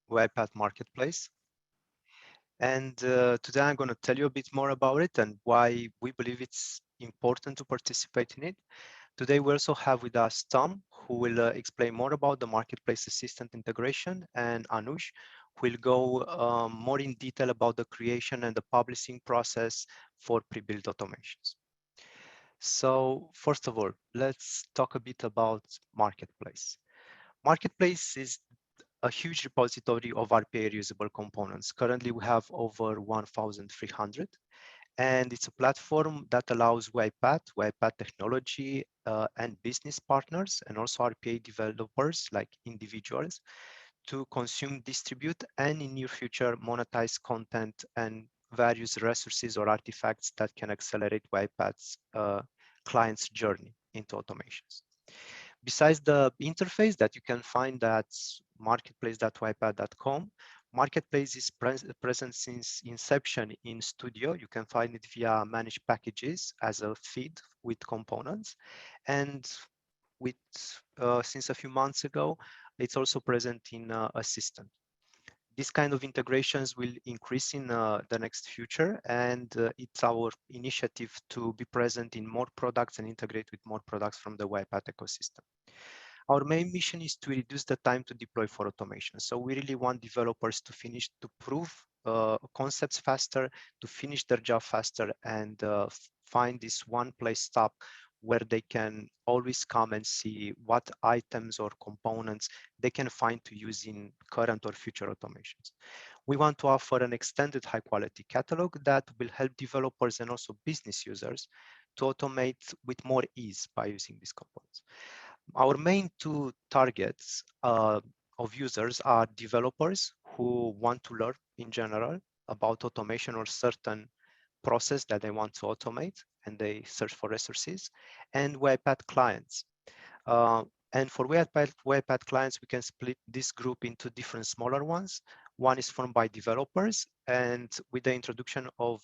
UiPath Marketplace. And today I'm going to tell you a bit more about it and why we believe it's important to participate in it. Today we also have with us Tom, who will explain more about the Marketplace Assistant integration, and Anush, who will go more in detail about the creation and the publishing process for pre-built automations. So first of all, let's talk a bit about Marketplace. Marketplace is a huge repository of RPA reusable components. Currently, we have over 1,300, and it's a platform that allows UiPath technology, and business partners, and also RPA developers like individuals to consume, distribute, and in near future monetize content and various resources or artifacts that can accelerate UiPath's client's journey into automations. Besides the interface that you can find at marketplace.uipath.com, Marketplace is present since inception in Studio. You can find it via managed packages as a feed with components. And with since a few months ago, it's also present in Assistant. This kind of integrations will increase in the next future, and it's our initiative to be present in more products and integrate with more products from the UiPath ecosystem. Our main mission is to reduce the time to deploy for automation. So we really want developers to prove concepts faster, to finish their job faster, and find this one place stop where they can always come and see what items or components they can find to use in current or future automations. We want to offer an extended high quality catalog that will help developers and also business users to automate with more ease by using these components. Our main two targets of users are developers who want to learn in general about automation or certain process that they want to automate, and they search for resources, and UiPath clients. And for UiPath clients, we can split this group into different smaller ones. One is formed by developers, and with the introduction of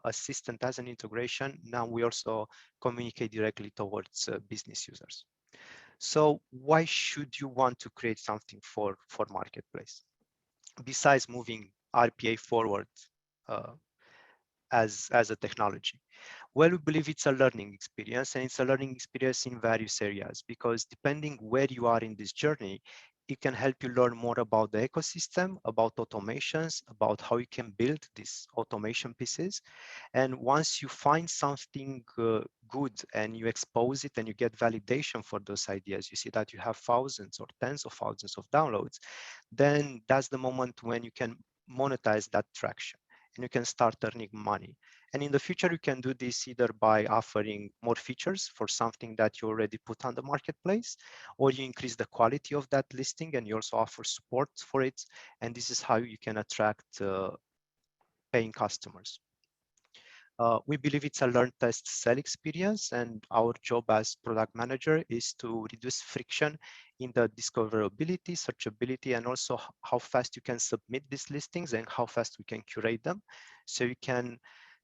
Assistant as an integration, now we also communicate directly towards business users. So why should you want to create something for Marketplace? Besides moving RPA forward as a technology? Well, we believe it's a learning experience, and it's a learning experience in various areas, because depending where you are in this journey, it can help you learn more about the ecosystem, about automations, about how you can build these automation pieces. And once you find something good and you expose it and you get validation for those ideas, you see that you have thousands or tens of thousands of downloads, then that's the moment when you can monetize that traction and you can start earning money. And in the future, you can do this either by offering more features for something that you already put on the marketplace, or you increase the quality of that listing and you also offer support for it. And this is how you can attract paying customers. We believe it's a learn, test, sell experience, and our job as product manager is to reduce friction in the discoverability, searchability, and also how fast you can submit these listings and how fast we can curate them, so you can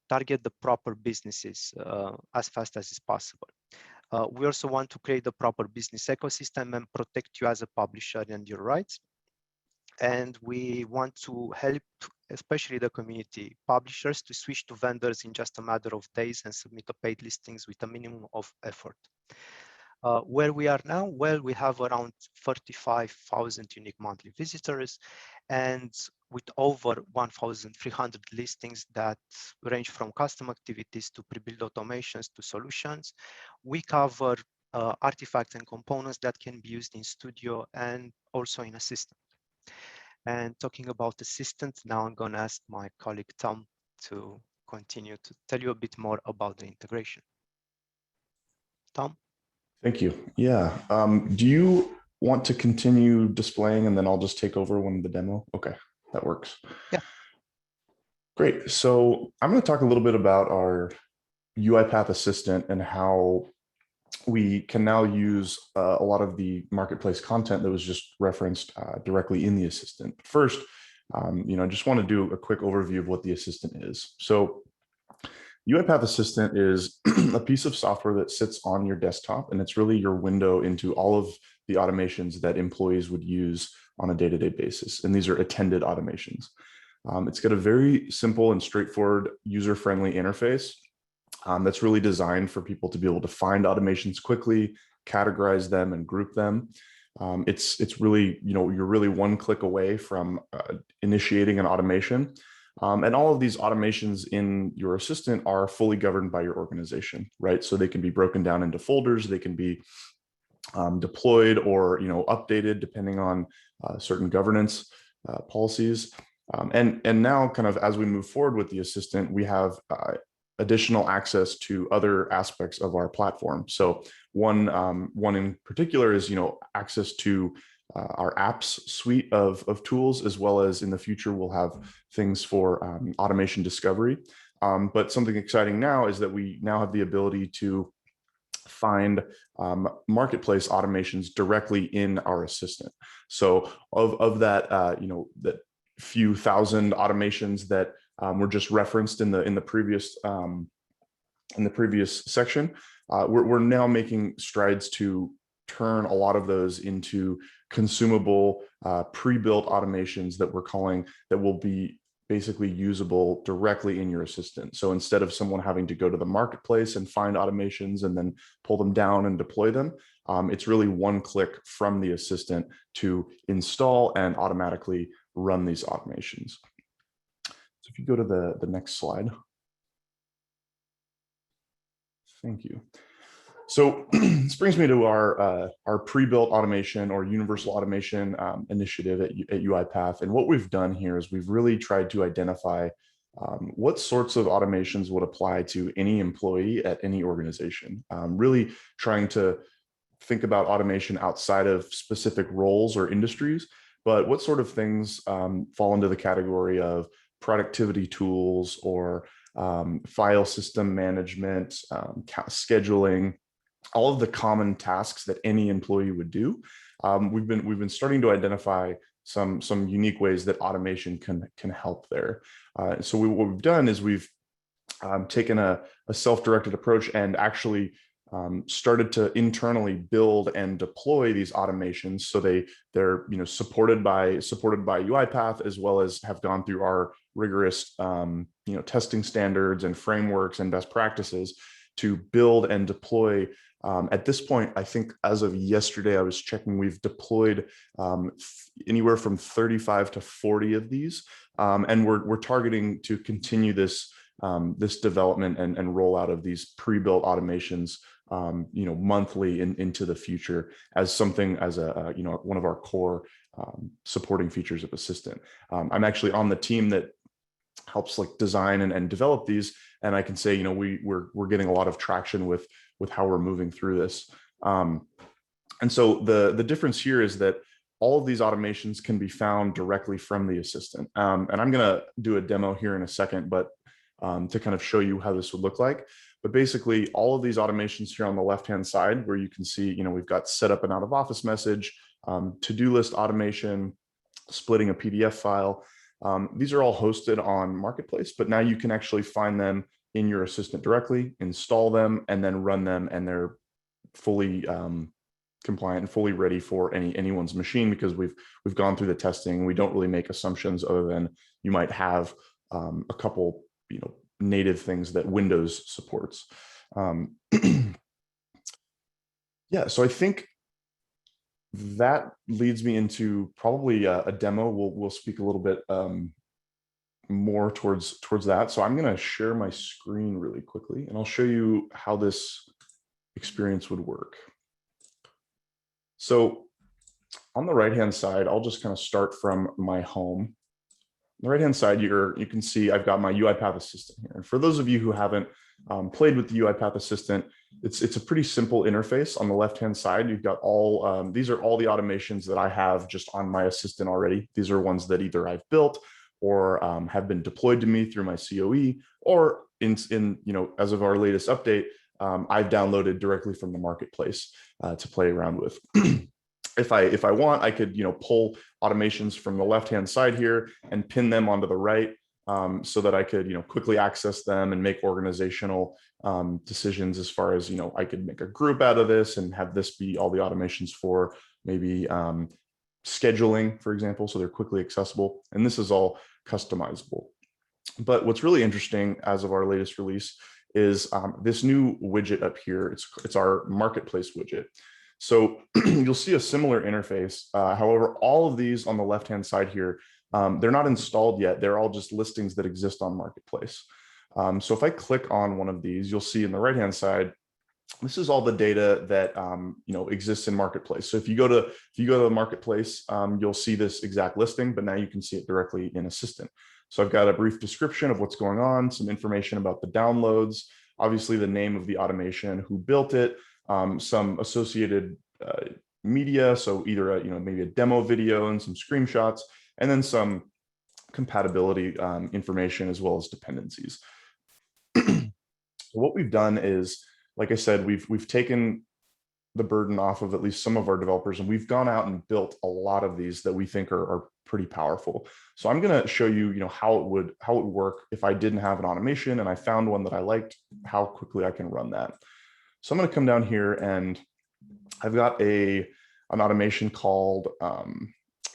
target the proper businesses as fast as is possible. We also want to create the proper business ecosystem and protect you as a publisher and your rights. And we want to help, especially the community publishers, to switch to vendors in just a matter of days and submit the paid listings with a minimum of effort. Where we are now, well, we have around 35,000 unique monthly visitors, and with over 1,300 listings that range from custom activities to pre-built automations to solutions. We cover artifacts and components that can be used in Studio and also in Assistant. And talking about Assistant, now I'm going to ask my colleague Tom to continue to tell you a bit more about the integration. Tom? Thank you. Yeah. Do you want to continue displaying and then I'll just take over when the demo? Okay, that works. Yeah. Great. So I'm going to talk a little bit about our UiPath Assistant and how we can now use a lot of the marketplace content that was just referenced directly in the assistant. First, I just want to do a quick overview of what the assistant is. So UiPath Assistant is a piece of software that sits on your desktop, and it's really your window into all of the automations that employees would use on a day-to-day basis. And these are attended automations. It's got a very simple and straightforward user-friendly interface that's really designed for people to be able to find automations quickly, categorize them, and group them. It's really, you're really one click away from initiating an automation. And all of these automations in your assistant are fully governed by your organization, right? So they can be broken down into folders, they can be deployed or updated depending on certain governance policies. And now, kind of as we move forward with the assistant, we have additional access to other aspects of our platform. So one in particular is access to our apps suite of tools, as well as in the future we'll have things for automation discovery. But something exciting now is that we now have the ability to find marketplace automations directly in our assistant. So of that, that few thousand automations that were just referenced in the previous section, we're now making strides to turn a lot of those into consumable pre-built automations that we're calling that will be basically usable directly in your assistant. So instead of someone having to go to the marketplace and find automations and then pull them down and deploy them, it's really one click from the assistant to install and automatically run these automations. So if you go to the next slide. Thank you. So this brings me to our pre-built automation or universal automation initiative at UiPath. And what we've done here is we've really tried to identify what sorts of automations would apply to any employee at any organization, really trying to think about automation outside of specific roles or industries, but what sort of things fall into the category of productivity tools or file system management, scheduling, all of the common tasks that any employee would do. We've been starting to identify some unique ways that automation can help there. So what we've done is we've taken a self-directed approach and actually started to internally build and deploy these automations. So they're supported by UiPath, as well as have gone through our rigorous testing standards and frameworks and best practices to build and deploy. At this point, I think as of yesterday, I was checking, we've deployed anywhere from 35 to 40 of these, and we're targeting to continue this development and rollout of these pre-built automations, monthly into the future as something as a one of our core supporting features of Assistant. I'm actually on the team that helps design and develop these, and I can say we're getting a lot of traction with how we're moving through this. And so the difference here is that all of these automations can be found directly from the assistant. And I'm going to do a demo here in a second, but to kind of show you how this would look like. But basically, all of these automations here on the left-hand side, where you can see, we've got set up an out-of-office message, to-do list automation, splitting a PDF file. These are all hosted on Marketplace, but now you can actually find them in your assistant directly, install them, and then run them, and they're fully compliant and fully ready for anyone's machine, because we've gone through the testing. We don't really make assumptions other than you might have a couple native things that Windows supports. Yeah, so I think that leads me into probably a demo. We'll speak a little bit more towards that. So I'm going to share my screen really quickly, and I'll show you how this experience would work. So on the right-hand side, I'll just kind of start from my home. On the right-hand side, you can see I've got my UiPath Assistant here. And for those of you who haven't played with the UiPath Assistant, it's a pretty simple interface. On the left-hand side, you've got all, these are all the automations that I have just on my assistant already. These are ones that either I've built or have been deployed to me through my COE, or as of our latest update, I've downloaded directly from the marketplace to play around with. If I want, I could pull automations from the left-hand side here and pin them onto the right, so that I could quickly access them and make organizational decisions as far as I could make a group out of this and have this be all the automations for maybe scheduling, for example, so they're quickly accessible. And this is all customizable. But what's really interesting as of our latest release is this new widget up here. It's our marketplace widget. So you'll see a similar interface. However, all of these on the left-hand side here, they're not installed yet. They're all just listings that exist on Marketplace. So if I click on one of these, you'll see in the right-hand side, this is all the data that exists in Marketplace. So if you go to the Marketplace, you'll see this exact listing, but now you can see it directly in Assistant. So I've got a brief description of what's going on, some information about the downloads, obviously the name of the automation, who built it, some associated media, so either maybe a demo video and some screenshots, and then some compatibility information as well as dependencies. What we've done is, like I said, we've taken the burden off of at least some of our developers, and we've gone out and built a lot of these that we think are pretty powerful. So I'm going to show you, how it would work if I didn't have an automation and I found one that I liked, how quickly I can run that. So I'm going to come down here, and I've got an automation called,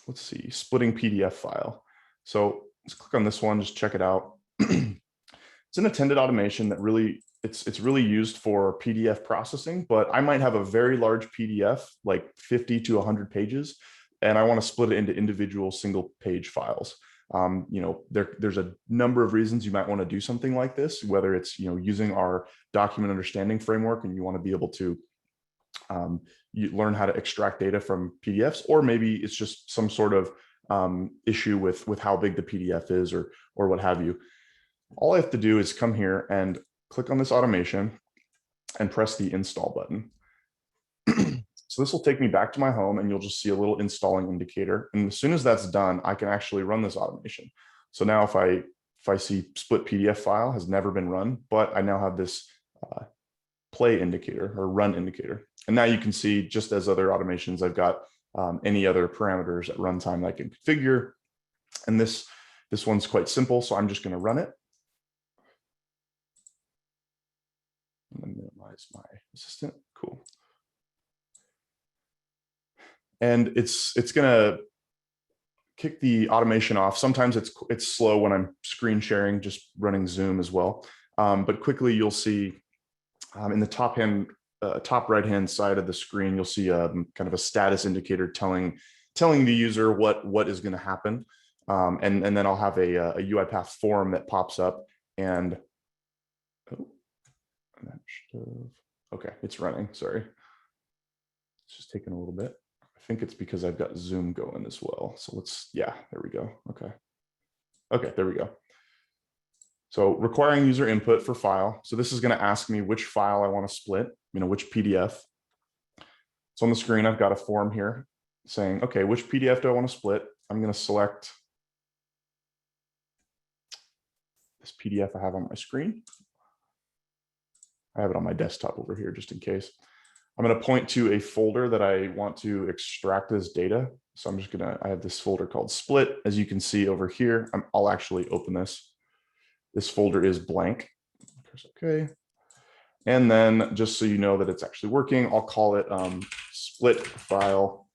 let's see, splitting PDF file. So let's click on this one, just check it out. It's an attended automation that really, it's really used for PDF processing, but I might have a very large PDF, like 50 to 100 pages, and I want to split it into individual single page files. There's a number of reasons you might want to do something like this, whether it's, using our document understanding framework and you want to be able to you learn how to extract data from PDFs, or maybe it's just some sort of issue with how big the PDF is or what have you. All I have to do is come here and click on this automation and press the install button. So this will take me back to my home, and you'll just see a little installing indicator. And as soon as that's done, I can actually run this automation. So now if I see split PDF file has never been run, but I now have this play indicator or run indicator. And now you can see, just as other automations, I've got any other parameters at runtime that I can configure. And this one's quite simple, so I'm just going to run it. I'm going to minimize my assistant. Cool. And it's going to kick the automation off. Sometimes it's slow when I'm screen sharing, just running Zoom as well. But quickly you'll see in the top right hand side of the screen, you'll see kind of a status indicator telling the user what is going to happen. And then I'll have a UiPath form that pops up, and okay, it's running. Sorry, it's just taking a little bit. I think it's because I've got Zoom going as well. So yeah, there we go. Okay, there we go. So requiring user input for file. So this is going to ask me which file I want to split, which PDF. So on the screen, I've got a form here saying, okay, which PDF do I want to split? I'm going to select this PDF I have on my screen. I have it on my desktop over here just in case. I'm going to point to a folder that I want to extract this data. So I'm just I have this folder called split. As you can see over here, I'll actually open this. This folder is blank. Press OK. And then just so you know that it's actually working, I'll call it split file.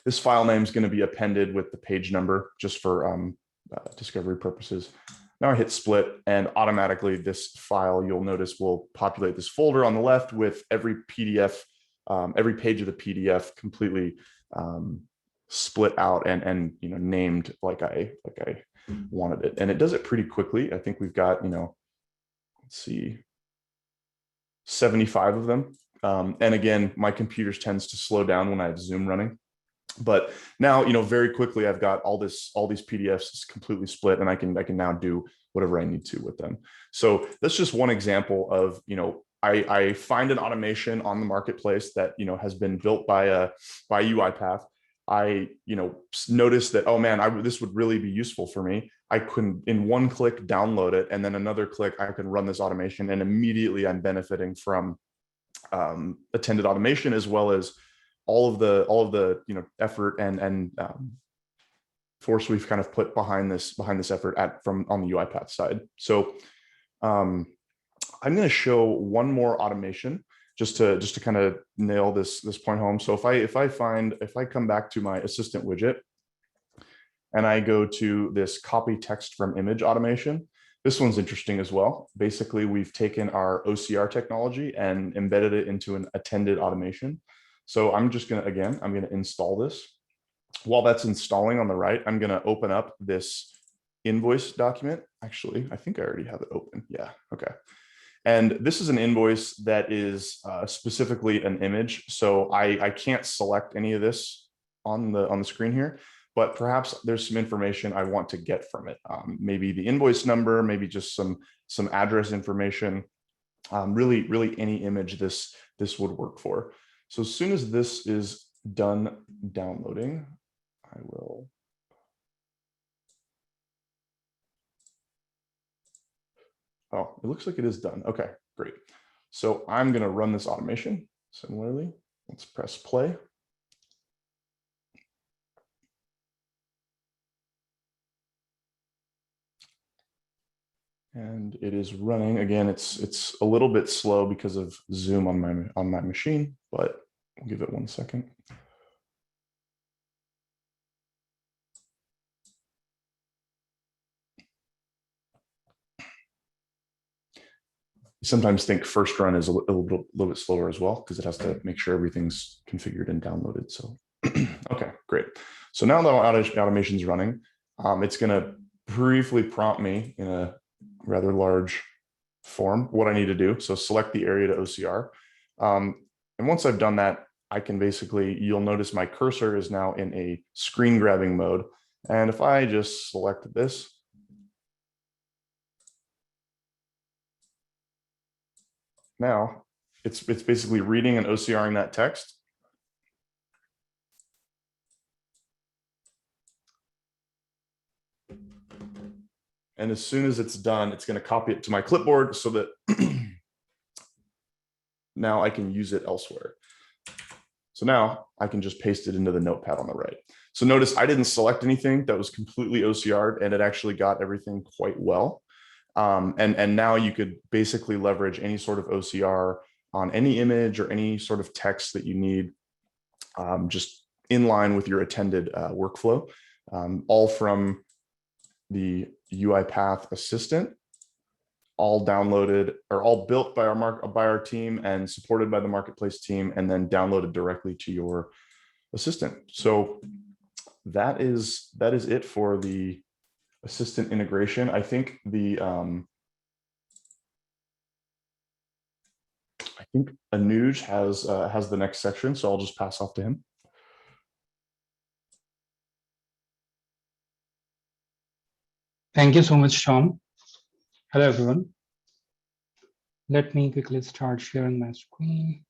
This file name is going to be appended with the page number just for discovery purposes. Now I hit split, and automatically this file, you'll notice, will populate this folder on the left with every PDF, every page of the PDF completely split out and named like I wanted it. And it does it pretty quickly. I think we've got, let's see, 75 of them. And again, my computer tends to slow down when I have Zoom running. But now, very quickly, I've got all these PDFs completely split, and I can now do whatever I need to with them. So that's just one example of, I find an automation on the marketplace that, has been built by UiPath. I, noticed that, oh man, this would really be useful for me. I couldn't, in one click, download it, and then another click, I can run this automation, and immediately I'm benefiting from attended automation, as well as all of the effort and force we've kind of put behind this effort on the UiPath side. So I'm going to show one more automation just to kind of nail this point home. So if I come back to my assistant widget and I go to this copy text from image automation, this one's interesting as well. Basically, we've taken our OCR technology and embedded it into an attended automation. So I'm going to install this. While that's installing on the right, I'm going to open up this invoice document. Actually, I think I already have it open. Yeah, okay. And this is an invoice that is specifically an image. So I can't select any of this on the screen here, but perhaps there's some information I want to get from it. Maybe the invoice number, maybe just some address information. Really any image this would work for. So as soon as this is done downloading, I will. Oh, it looks like it is done. Okay, great. So I'm going to run this automation. Similarly, let's press play. And it is running. Again, it's a little bit slow because of Zoom on my machine, but we'll give it 1 second. Sometimes think first run is a little bit slower as well because it has to make sure everything's configured and downloaded. So, okay, great. So now that automation is running, it's going to briefly prompt me in a rather large form what I need to do. So select the area to OCR. And once I've done that, I can basically, you'll notice my cursor is now in a screen grabbing mode. And if I just select this, now it's basically reading and OCRing that text. And as soon as it's done, it's going to copy it to my clipboard so that now I can use it elsewhere. So now I can just paste it into the notepad on the right. So notice I didn't select anything that was completely OCR'd, and it actually got everything quite well. And now you could basically leverage any sort of OCR on any image or any sort of text that you need, just in line with your attended workflow, all from the UiPath Assistant, all downloaded or all built by our team and supported by the marketplace team, and then downloaded directly to your assistant. So that is it for the assistant integration. I think Anuj has the next section, so I'll just pass off to him. Thank you so much, Tom. Hello, everyone. Let me quickly start sharing my screen.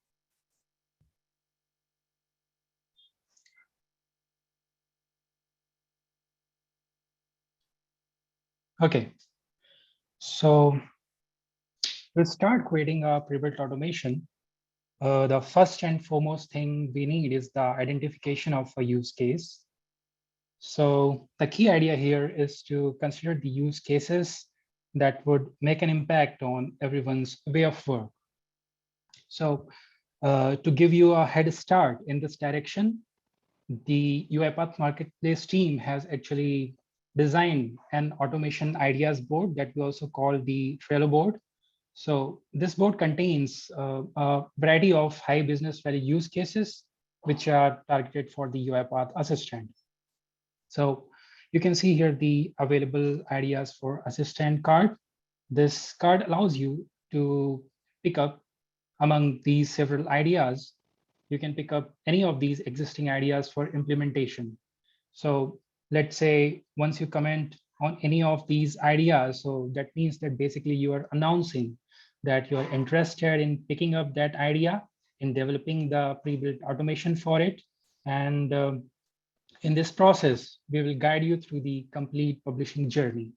Okay, so we'll start creating a pre-built automation. The first and foremost thing we need is the identification of a use case. So the key idea here is to consider the use cases that would make an impact on everyone's way of work. So to give you a head start in this direction, the UiPath Marketplace team has actually designed an automation ideas board that we also call the Trello board. So this board contains a variety of high business value use cases, which are targeted for the UiPath Assistant. So you can see here the available ideas for Assistant card. This card allows you to pick up among these several ideas. You can pick up any of these existing ideas for implementation. So let's say once you comment on any of these ideas, so that means that basically you are announcing that you're interested in picking up that idea, in developing the pre-built automation for it. And in this process, we will guide you through the complete publishing journey.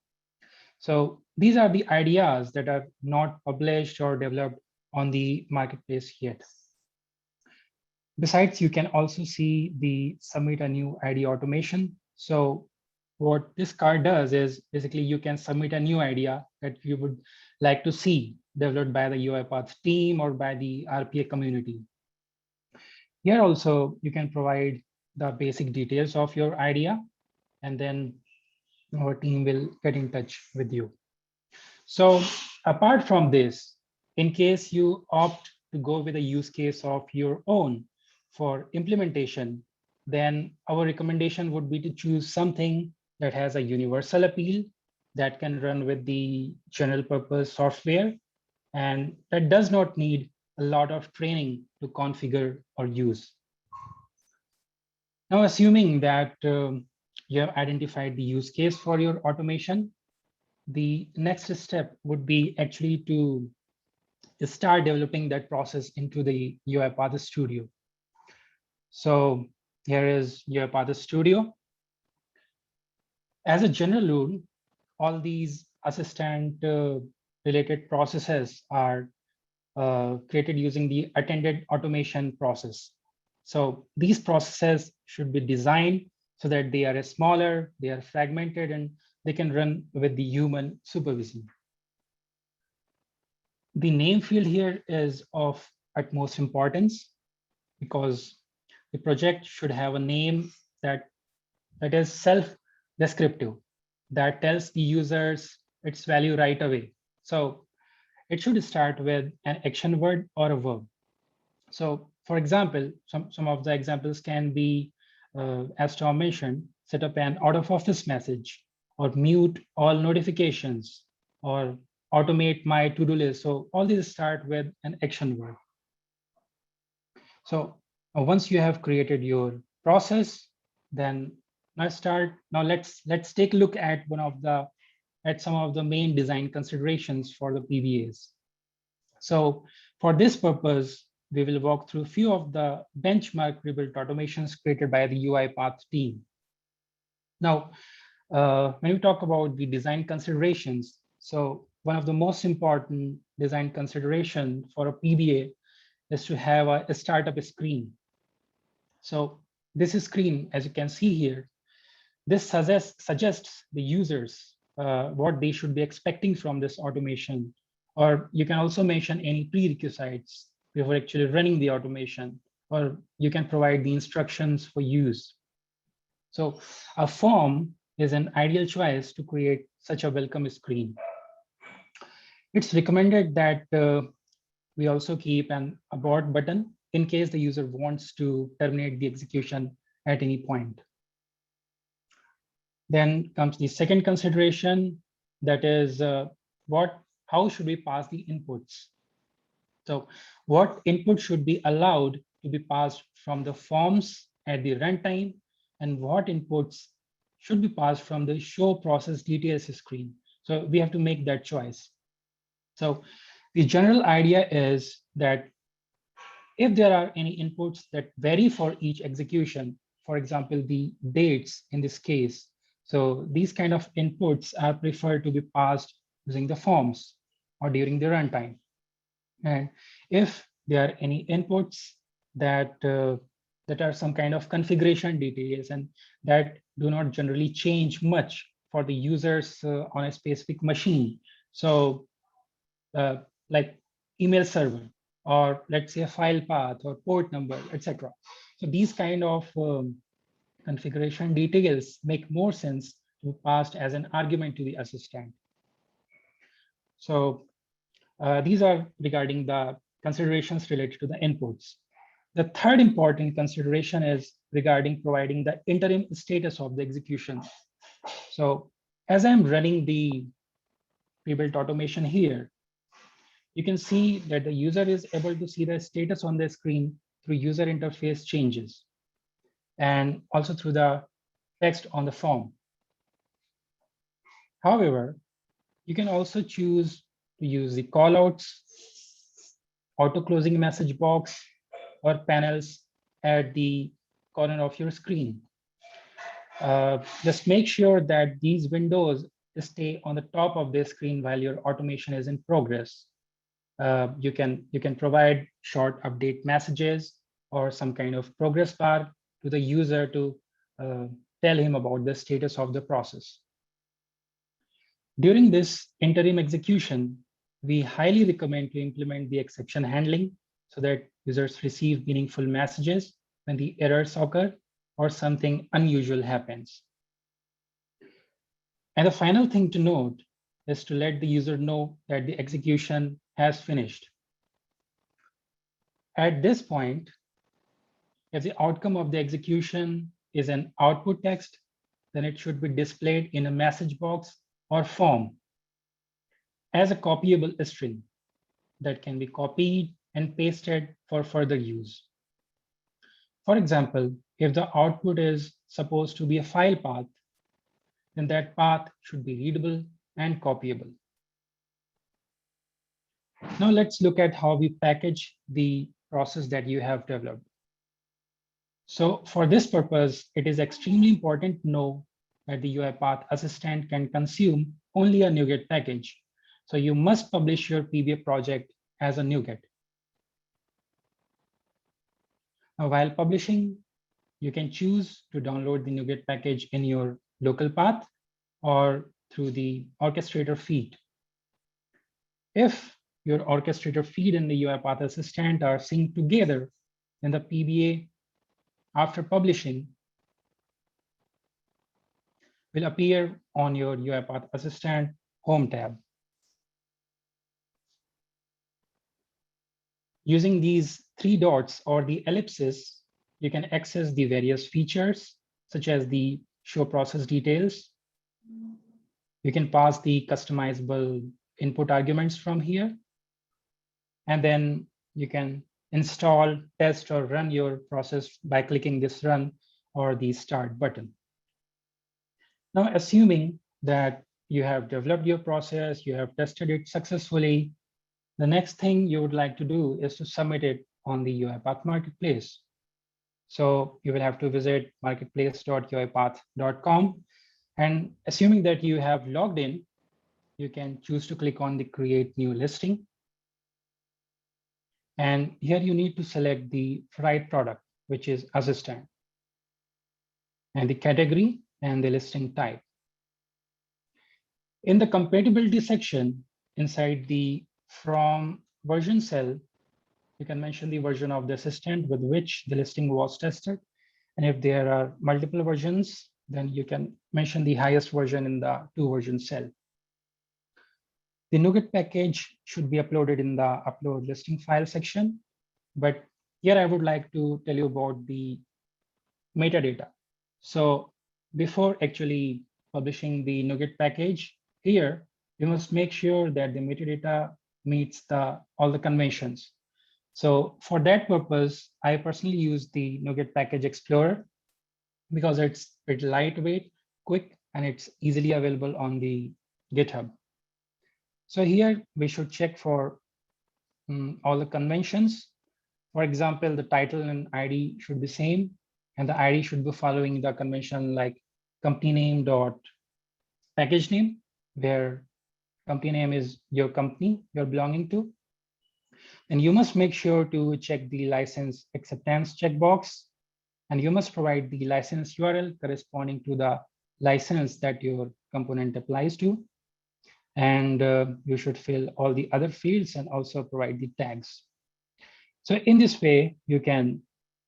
So these are the ideas that are not published or developed on the marketplace yet. Besides, you can also see the submit a new idea automation. So what this card does is basically you can submit a new idea that you would like to see developed by the UiPath team or by the RPA community. Here also, you can provide the basic details of your idea, and then our team will get in touch with you. So apart from this, in case you opt to go with a use case of your own for implementation, then our recommendation would be to choose something that has a universal appeal, that can run with the general purpose software, and that does not need a lot of training to configure or use. Now, assuming that you have identified the use case for your automation, the next step would be actually to start developing that process into the UiPath Studio. So here is UiPath Studio. As a general rule, all these assistant related processes are created using the attended automation process. So these processes should be designed so that they are smaller, they are fragmented, and they can run with the human supervision. The name field here is of utmost importance because the project should have a name that is self-descriptive, that tells the users its value right away. So it should start with an action word or a verb. So for example, some of the examples can be, as Tom mentioned, set up an out of office message, or mute all notifications, or automate my to-do list. So all these start with an action word. So once you have created your process, then let's take a look at some of the main design considerations for the PBAs. So for this purpose, we will walk through a few of the benchmark rebuilt automations created by the UiPath team. Now, when we talk about the design considerations, so one of the most important design consideration for a PBA is to have a startup screen. So this screen, as you can see here, this suggests the users what they should be expecting from this automation. Or you can also mention any prerequisites before actually running the automation, or you can provide the instructions for use. So a form is an ideal choice to create such a welcome screen. It's recommended that we also keep an abort button in case the user wants to terminate the execution at any point. Then comes the second consideration, that is how should we pass the inputs? So what input should be allowed to be passed from the forms at the runtime, and what inputs should be passed from the show process details screen. So we have to make that choice. So the general idea is that if there are any inputs that vary for each execution, for example, the dates in this case, so these kind of inputs are preferred to be passed using the forms or during the runtime. And if there are any inputs that are some kind of configuration details and that do not generally change much for the users on a specific machine, so like email server, or let's say a file path or port number, etc. So these kind of configuration details make more sense to be passed as an argument to the assistant. So these are regarding the considerations related to the inputs. The third important consideration is regarding providing the interim status of the execution. So as I'm running the pre-built automation here, you can see that the user is able to see the status on the screen through user interface changes and also through the text on the form. However, you can also choose to use the callouts, auto closing message box, or panels at the corner of your screen. Just make sure that these windows stay on the top of the screen while your automation is in progress. You can provide short update messages or some kind of progress bar to the user to tell him about the status of the process. During this interim execution, we highly recommend to implement the exception handling so that users receive meaningful messages when the errors occur or something unusual happens. And the final thing to note is to let the user know that the execution has finished. At this point, if the outcome of the execution is an output text, then it should be displayed in a message box or form as a copyable string that can be copied and pasted for further use. For example, if the output is supposed to be a file path, then that path should be readable and copyable. Now let's look at how we package the process that you have developed. So for this purpose, it is extremely important to know that the UiPath Assistant can consume only a NuGet package. So you must publish your PBA project as a NuGet. Now, while publishing, you can choose to download the NuGet package in your local path or through the orchestrator feed. If your orchestrator feed and the UiPath Assistant are synced together, then the PBA after publishing will appear on your UiPath Assistant home tab. Using these three dots or the ellipses, you can access the various features such as the show process details. You can pass the customizable input arguments from here. And then you can install, test, or run your process by clicking this run or the start button. Now, assuming that you have developed your process, you have tested it successfully, the next thing you would like to do is to submit it on the UiPath Marketplace. So you will have to visit marketplace.uipath.com. And assuming that you have logged in, you can choose to click on the Create New Listing. And here you need to select the right product, which is Assistant, and the category and the listing type. In the compatibility section, inside the From version cell, you can mention the version of the assistant with which the listing was tested. And if there are multiple versions, then you can mention the highest version in the To version cell. The NuGet package should be uploaded in the Upload Listing File section. But here I would like to tell you about the metadata. So before actually publishing the NuGet package, here you must make sure that the metadata meets all the conventions. So for that purpose, I personally use the NuGet Package Explorer because it's lightweight, quick, and it's easily available on the GitHub. So here we should check for all the conventions. For example, the title and ID should be same, and the ID should be following the convention like company name dot package name, where company name is your company you're belonging to. And you must make sure to check the license acceptance checkbox, and you must provide the license URL corresponding to the license that your component applies to. And you should fill all the other fields and also provide the tags. So in this way, you can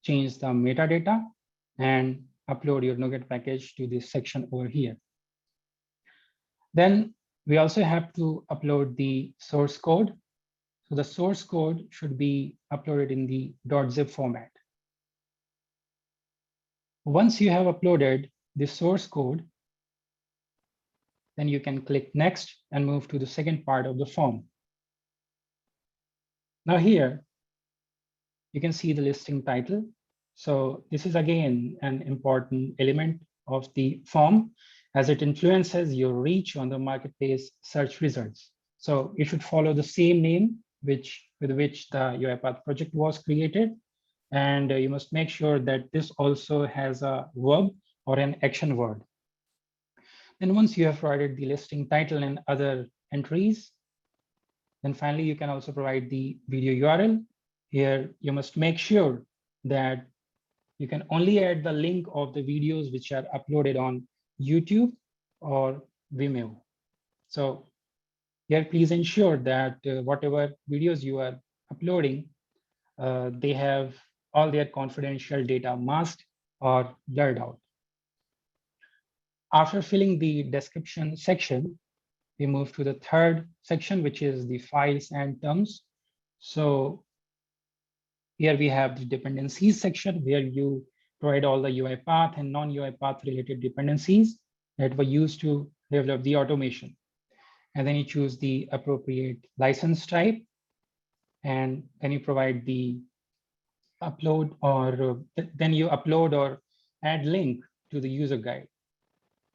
change the metadata and upload your NuGet package to this section over here. Then we also have to upload the source code. So the source code should be uploaded in the .zip format. Once you have uploaded the source code, then you can click Next and move to the second part of the form. Now here, you can see the listing title. So this is again an important element of the form as it influences your reach on the marketplace search results. So you should follow the same name with which the UiPath project was created. And you must make sure that this also has a verb or an action word. And once you have provided the listing title and other entries, then finally you can also provide the video URL. Here, you must make sure that you can only add the link of the videos which are uploaded on YouTube or Vimeo. So Here, please ensure that whatever videos you are uploading, they have all their confidential data masked or blurred out. After filling the description section, we move to the third section, which is the files and terms. So here we have the dependencies section where you provide all the UiPath and non-UiPath related dependencies that were used to develop the automation. And then you choose the appropriate license type. And then you provide the upload or then you upload or add link to the user guide.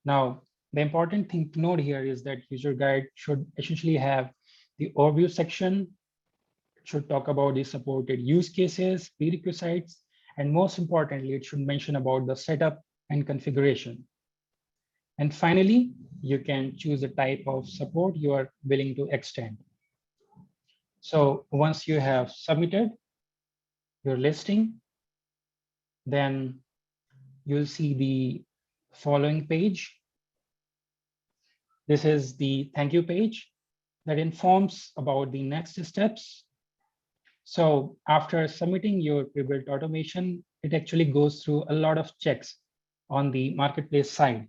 Now, the important thing to note here is that user guide should essentially have the overview section, should talk about the supported use cases, prerequisites, and most importantly, it should mention about the setup and configuration. And finally, you can choose the type of support you are willing to extend. So once you have submitted your listing, then you'll see the following page. This is the thank you page that informs about the next steps. So after submitting your pre-built automation, it actually goes through a lot of checks on the marketplace side.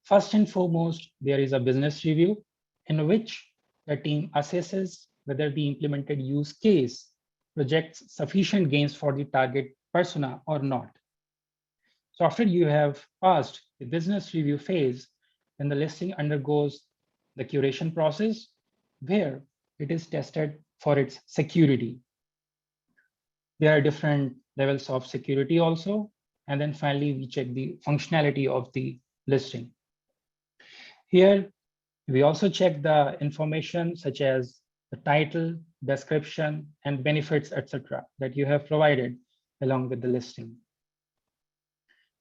First and foremost, there is a business review in which the team assesses whether the implemented use case projects sufficient gains for the target persona or not. So after you have passed the business review phase, then the listing undergoes the curation process where it is tested for its security. There are different levels of security also. And then finally, we check the functionality of the listing. Here, we also check the information such as the title, description, and benefits, etc., that you have provided along with the listing.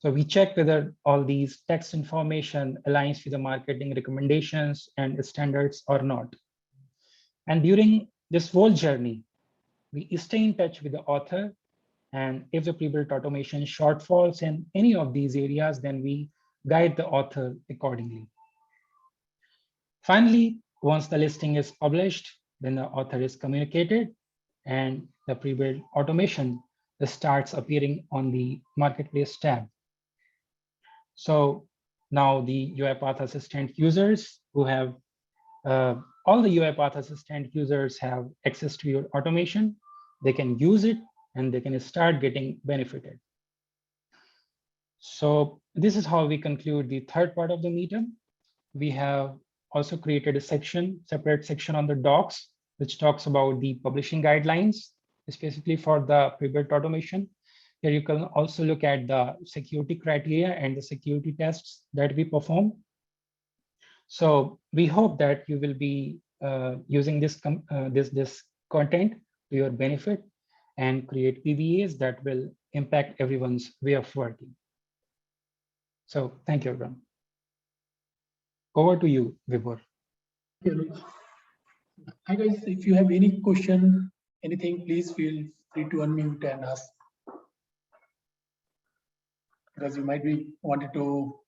So we check whether all these text information aligns with the marketing recommendations and standards or not. And during this whole journey, we stay in touch with the author. And if the pre-built automation shortfalls in any of these areas, then we guide the author accordingly. Finally, once the listing is published, then the author is communicated and the pre-built automation starts appearing on the marketplace tab. So now the UiPath Assistant users who have all the UiPath Assistant users have access to your automation. They can use it and they can start getting benefited. So this is how we conclude the third part of the meeting. We have also created a separate section on the docs, which talks about the publishing guidelines, specifically for the pre-built automation. Here you can also look at the security criteria and the security tests that we perform. So we hope that you will be using this content to your benefit and create PVAs that will impact everyone's way of working. So thank you, everyone. Over to you, Vibhor. Hi guys, if you have any question, anything, please feel free to unmute and ask. Because you might be wanted to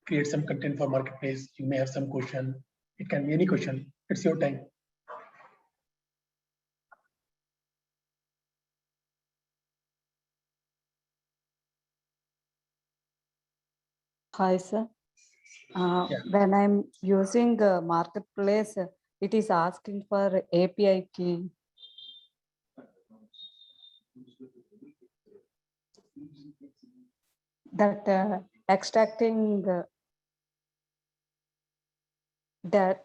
create some content for marketplace, you may have some question. It can be any question. It's your time. Hi, sir. Yeah. When I'm using marketplace, it is asking for API key. That extracting that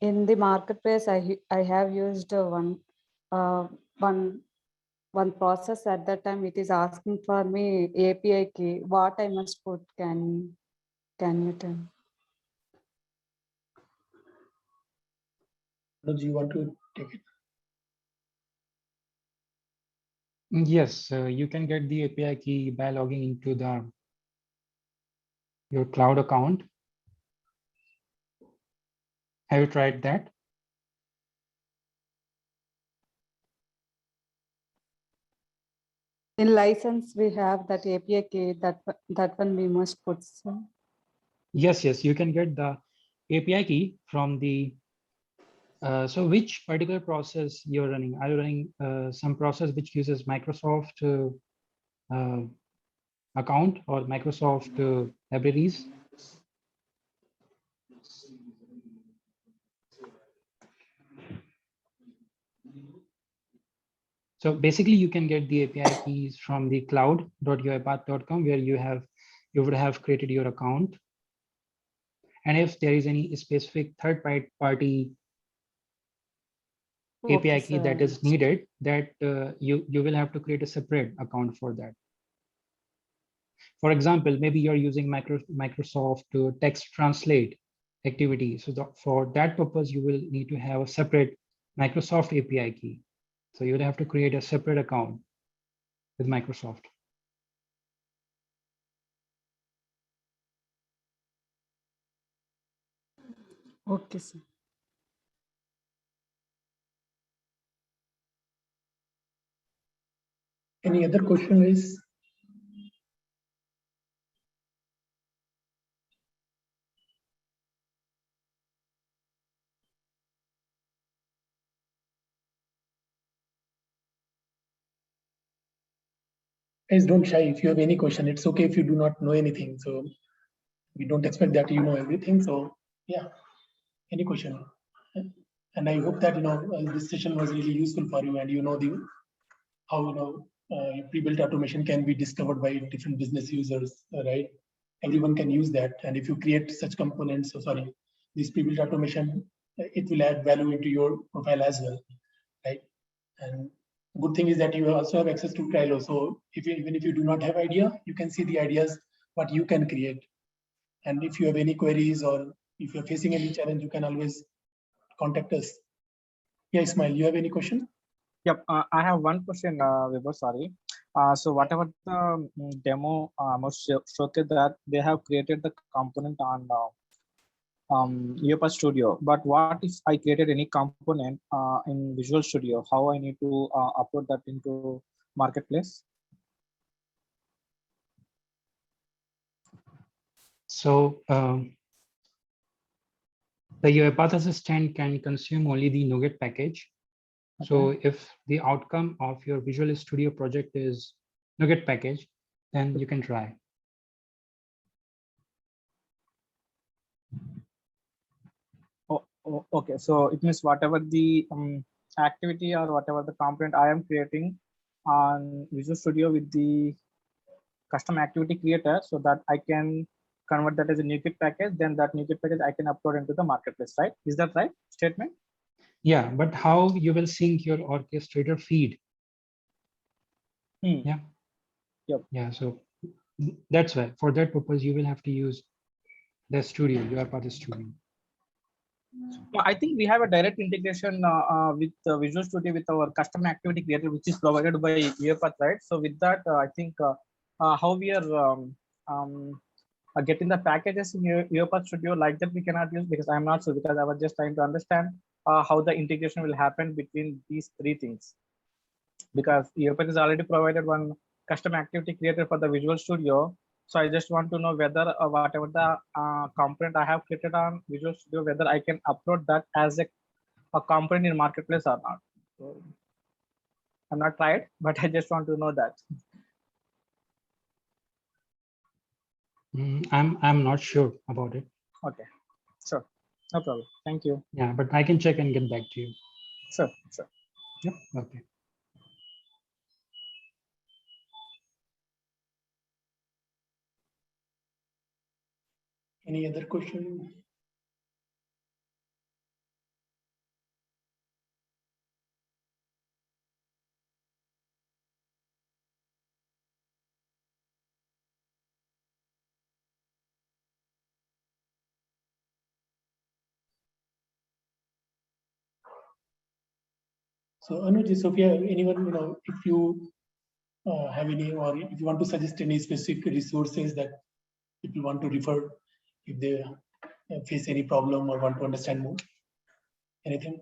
in the marketplace, I have used one process at that time. It is asking for me API key. What I must put? Can you tell? Do you want to take it? Yes, you can get the API key by logging into your cloud account. Have you tried that? In license, we have that API key, that one we must put. So. Yes, you can get the API key from the So which particular process you're running? Are you running some process which uses Microsoft account or Microsoft libraries? So basically, you can get the API keys from the cloud.uipath.com, where you would have created your account. And if there is any specific third-party API key that is needed, that you will have to create a separate account for that. For example, maybe you're using Microsoft to text translate activity. So for that purpose, you will need to have a separate Microsoft API key. So you'll have to create a separate account with Microsoft. Okay, sir. Any other question is? Guys, don't shy. If you have any question, it's okay if you do not know anything. So we don't expect that you know everything. So yeah, any question. And I hope that this session was really useful for you, and how pre-built automation can be discovered by different business users, right? Everyone can use that, and if you create such components, this pre-built automation, it will add value into your profile as well, right? And good thing is that you also have access to Trello. So even if you do not have idea, you can see the ideas what you can create. And if you have any queries or if you're facing any challenge, you can always contact us. Yeah, Ismail, you have any question? Yep, I have one question, Vibhor, sorry. So whatever the demo must showcase that they have created the component on UiPath Studio, but what if I created any component in Visual Studio? How I need to upload that into Marketplace? So the UiPath Assistant can consume only the NuGet package. Okay. So if the outcome of your Visual Studio project is NuGet package, then you can try. Oh, okay, so it means whatever the activity or whatever the component I am creating on Visual Studio with the custom activity creator, so that I can convert that as a NuGet package, then that NuGet package I can upload into the Marketplace, right? Is that right statement? Yeah, but how you will sync your orchestrator feed? Yeah. Yep. Yeah, so that's why for that purpose you will have to use the studio, UiPath Studio. I think we have a direct integration with Visual Studio with our custom activity creator, which is provided by UiPath, right? So with that, I think how we are getting the packages in UiPath Studio like that we cannot use, because I'm not sure, because I was just trying to understand how the integration will happen between these three things. Because UiPath is already provided one custom activity creator for the Visual Studio. So I just want to know whether whatever the component I have created on Visual Studio, whether I can upload that as a component in Marketplace or not. So I'm not tried, but I just want to know that. I'm not sure about it. Okay, sure, no problem. Thank you. Yeah, but I can check and get back to you. Sure, sure. Yep. Okay. Any other question? So Anuj, Sophia, anyone, if you have any, or if you want to suggest any specific resources that people want to refer, if they face any problem or want to understand more, anything?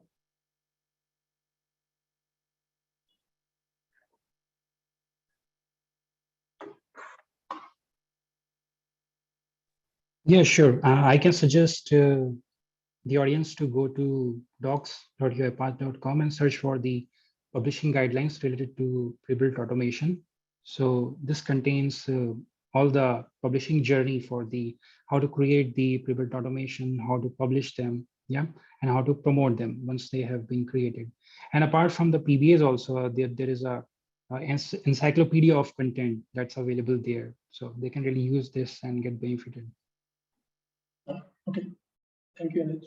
Yeah, sure. I can suggest the audience to go to docs.uipath.com and search for the publishing guidelines related to pre-built automation. So this contains all the publishing journey for the how to create the pre-built automation, how to publish them, yeah, and how to promote them once they have been created. And apart from the PBAs also, there is a encyclopedia of content that's available there. So they can really use this and get benefited. Okay, thank you, Anuj.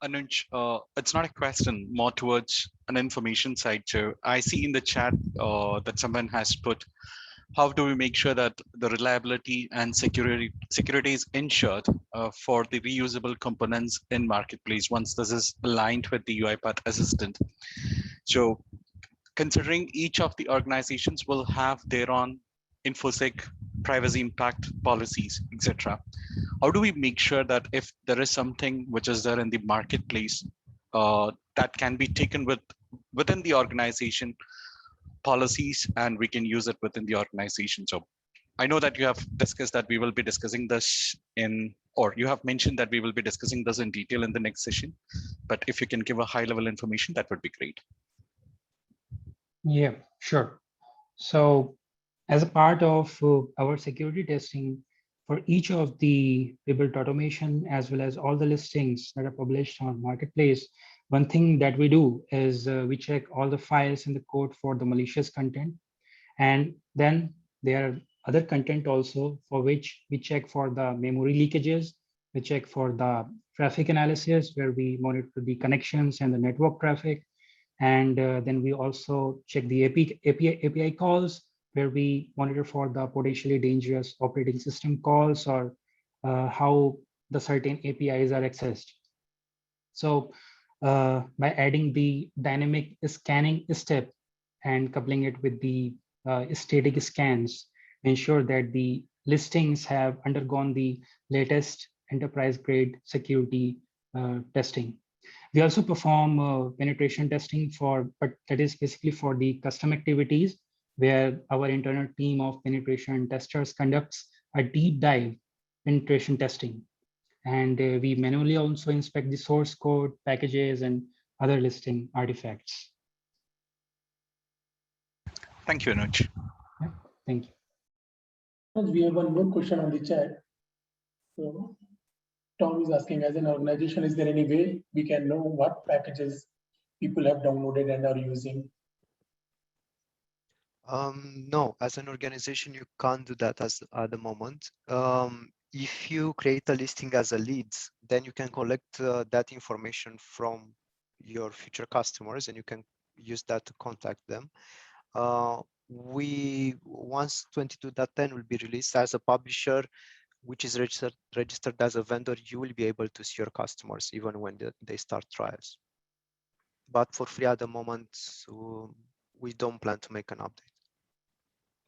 Anuj, it's not a question, more towards an information side. So I see in the chat that someone has put, how do we make sure that the reliability and security is ensured for the reusable components in marketplace once this is aligned with the UiPath Assistant? So considering each of the organizations will have their own InfoSec privacy impact policies, etc. How do we make sure that if there is something which is there in the marketplace that can be taken within the organization policies and we can use it within the organization? So I know that you have discussed that we will be discussing this or you have mentioned that we will be discussing this in detail in the next session, but if you can give a high level information, that would be great. Yeah, sure. So as a part of our security testing for each of the pre-built automation, as well as all the listings that are published on Marketplace, one thing that we do is we check all the files in the code for the malicious content. And then there are other content also for which we check for the memory leakages. We check for the traffic analysis where we monitor the connections and the network traffic. And then we also check the API calls, where we monitor for the potentially dangerous operating system calls or how the certain APIs are accessed. So by adding the dynamic scanning step and coupling it with the static scans, ensure that the listings have undergone the latest enterprise grade security testing. We also perform penetration testing but that is basically for the custom activities where our internal team of penetration testers conducts a deep dive penetration testing. And we manually also inspect the source code, packages, and other listing artifacts. Thank you, Anuj. Yeah, thank you. We have one more question on the chat. So Tom is asking, as an organization, is there any way we can know what packages people have downloaded and are using? No, as an organization, you can't do that at the moment. If you create a listing as a leads, then you can collect that information from your future customers and you can use that to contact them. Once 22.10 will be released as a publisher, which is registered as a vendor, you will be able to see your customers even when they start trials. But for free at the moment, we don't plan to make an update.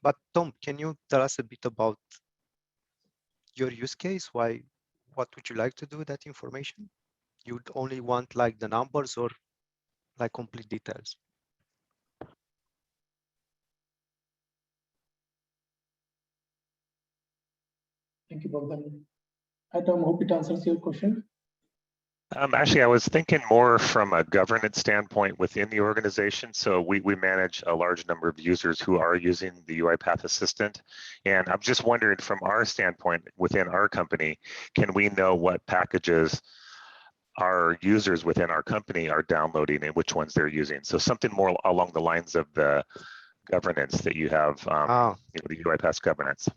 But Tom, can you tell us a bit about your use case? What would you like to do with that information? You would only want like the numbers or like complete details? Thank you, Bogdan. Hi, Tom, hope it answers your question. Actually, I was thinking more from a governance standpoint within the organization. So we manage a large number of users who are using the UiPath Assistant. And I'm just wondering from our standpoint within our company, can we know what packages our users within our company are downloading and which ones they're using? So something more along the lines of the governance that you have, the UiPath governance.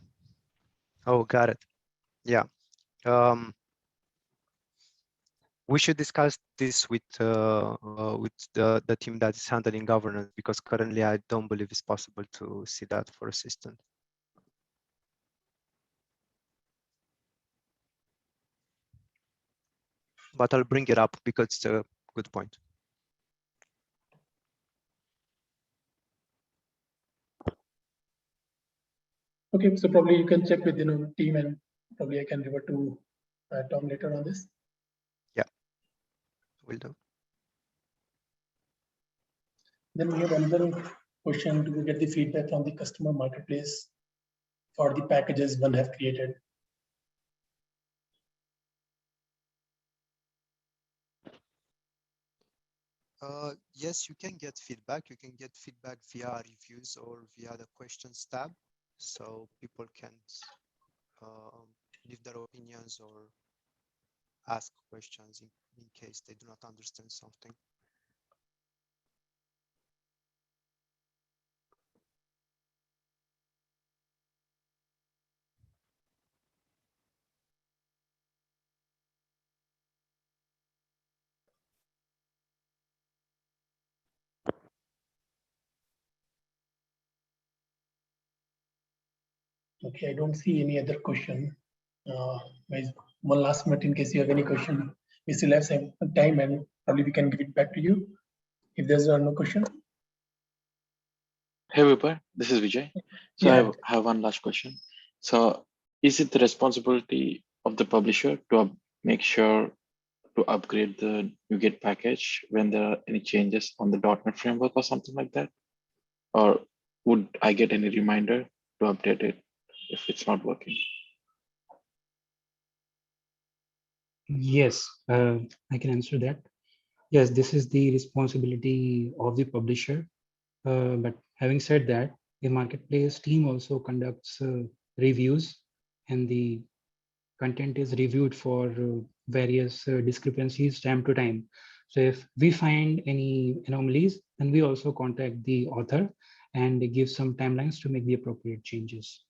Oh, got it. Yeah. We should discuss this with the team that is handling governance, because currently I don't believe it's possible to see that for Assistant. But I'll bring it up because it's a good point. Okay, so probably you can check with team, and probably I can revert to Tom later on this. Yeah, will do. Then we have another question to get the feedback from the customer marketplace for the packages one have created. Yes, you can get feedback. You can get feedback via reviews or via the questions tab. So people can leave their opinions or ask questions in case they do not understand something. Okay, I don't see any other question. One last minute in case you have any question. We still have some time and probably we can give it back to you if there's no question. Hey, Vipar, this is Vijay. So Yeah. I have one last question. So is it the responsibility of the publisher to make sure to upgrade the NuGet package when there are any changes on the .NET framework or something like that? Or would I get any reminder to update it if it's not working? Yes, I can answer that. Yes, this is the responsibility of the publisher. But having said that, the marketplace team also conducts reviews, and the content is reviewed for various discrepancies time to time. So if we find any anomalies, then we also contact the author and give some timelines to make the appropriate changes.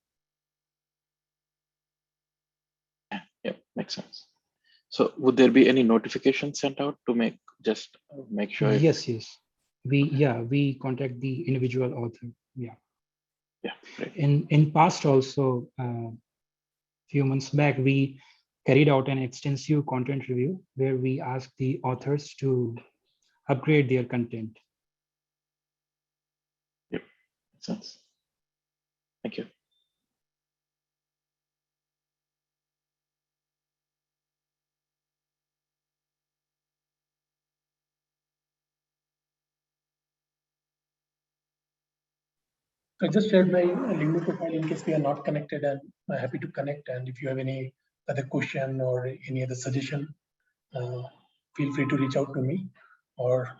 Yeah, makes sense. So would there be any notification sent out to make sure? Yes, yes. We contact the individual author. Yeah. Yeah. Great. In past also, few months back, we carried out an extensive content review where we asked the authors to upgrade their content. Yep, makes sense. Thank you. I just shared my LinkedIn profile in case we are not connected, and I'm happy to connect. And if you have any other question or any other suggestion, feel free to reach out to me. Or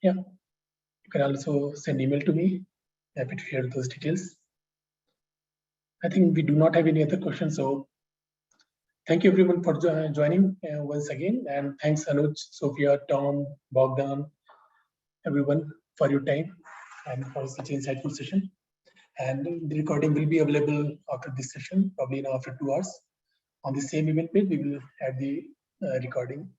yeah, you can also send email to me. Happy to share those details. I think we do not have any other questions. So thank you everyone for joining once again. And thanks Anuj, Sophia, Tom, Bogdan, everyone for your time and for such an insightful session. And the recording will be available after this session, probably now after 2 hours. On the same event page, we will add the recording